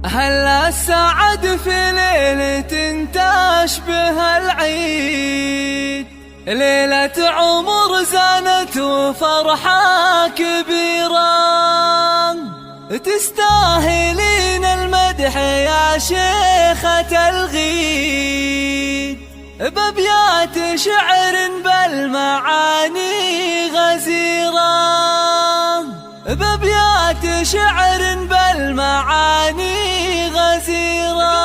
هلا السعد في ليلة تشبه العيد، ليلة عمر زانت وفرحة كبيرة، تستاهلين المدح يا شيخة الغيد، بأبيات شعر بالمعاني غزيرة، بأبيات شعر بالمعاني غزيرة.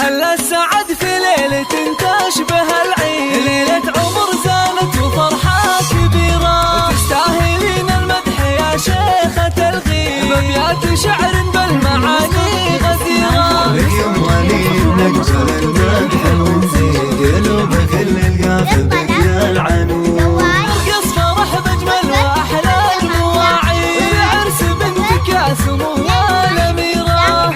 هلا السعد في ليلة تشبه العيد، ليلة عمر زانت وفرحة كبيرة، تستاهلين المدح يا شيخة الغيد، بأبيات شعر بالمعاني غزيرة. لك يوم وليد نقبل المدح ونزيد قلوب كل القافة يا العنود، نرقص فرح بأجمل وأحلى المواعيد، عرس بنتك يا سمو الأميرة،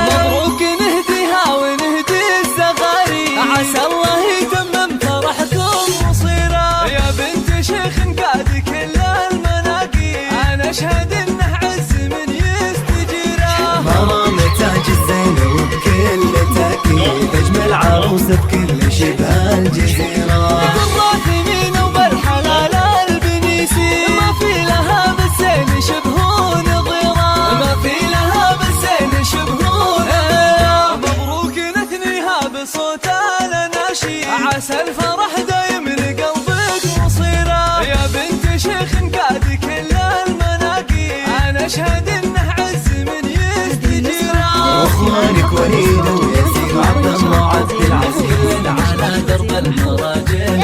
مبروك نهديها ونهدي الزغاري، عسى الله يتمم فرحكم مصيرة، يا بنت شيخ قاد كل المناقيب، أنا أشهد إنه عز من يستجيره، مرام تاج الزين وبكل تأكيد أجمل عروسة بكل شبه الجزيرة، بالراثمين وبالحلال البنيسي، ما في لها بالزين شبه نظيرة، ما في لها بالزين شبه نظيرة، مبروك نثنيها بصوت الأناشيد، عسى الفرح دايم لقلبك مصيرة، يا بنت شيخ قاد كل المناقيب، أنا أشهد إنه عز من يستجيره، واخوانك وليد وياسين وعبد الله وعبد العزيز على درب المراجل،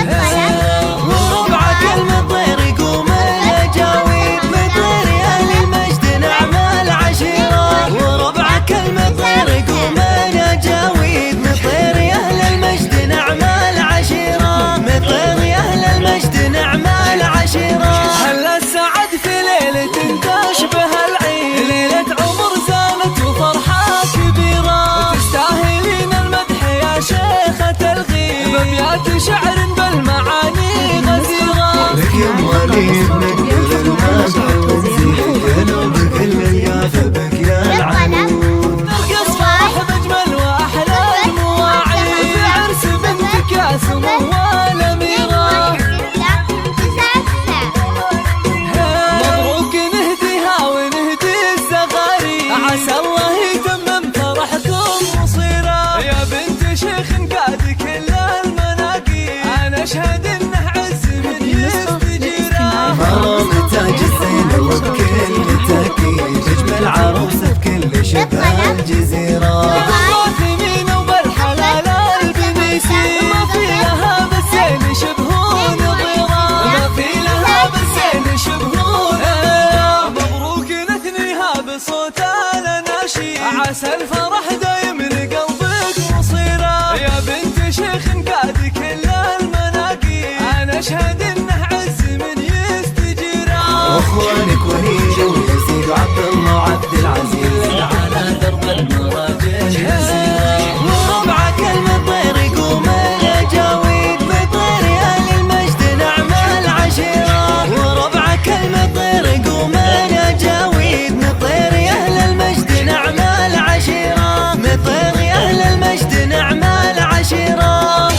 وربعك المطير يقوم الأجاويد، مطير يا أهل المجد نعم العشيرة، وربعك المطير يقوم الأجاويد، مطير يا أهل المجد نعم العشيرة، مطير يا أهل المجد نعم العشيرة. هلا السعد في ليلة تشبه العيد، ليلة عمر زانت وفرحة كبيرة، تستاهلين المدح يا شيخة الغيد، بأبيات شعر بالمعاني غزيرة. لك يوم وليد نقبل المدح ونزيد قلوب كل القافة يا العنود، نرقص فرح بأجمل وأحلى المواعيد، عرس بنتك يا سمو الأميرة، مبروك نهديها ونهدي الزغاري، عسى الله يتمم فرحكم مصيرة، يا بنت شيخ قاد كل المناقيب، أنا أشهد إنه عز من يستجيره، مرام تاج الزين وبكل تأكيد أجمل عروسة بكل شبه الجزيرة، بالراثمين وبالحلال البنيسي، ما في لها بالزين شبه نظيرة، ما في لها بالزين شبه نظيرة، مبروك نثنيها بصوت الأناشيد، عسى الفرح دايم لقلبك مصيرة، يا بنت شيخ قاد كل المناقيب، أنا أشهد إنه عز من يستجيره، واخوانك وليد وياسين وعبد الله وعبد العزيز على درب المراجل، وربعك المطير يقوم الأجاويد، مطير يا أهل المجد نعم العشيرة، وربعك المطير يقوم الأجاويد، مطير يا أهل المجد نعم العشيرة، مطير يا أهل المجد نعم العشيرة.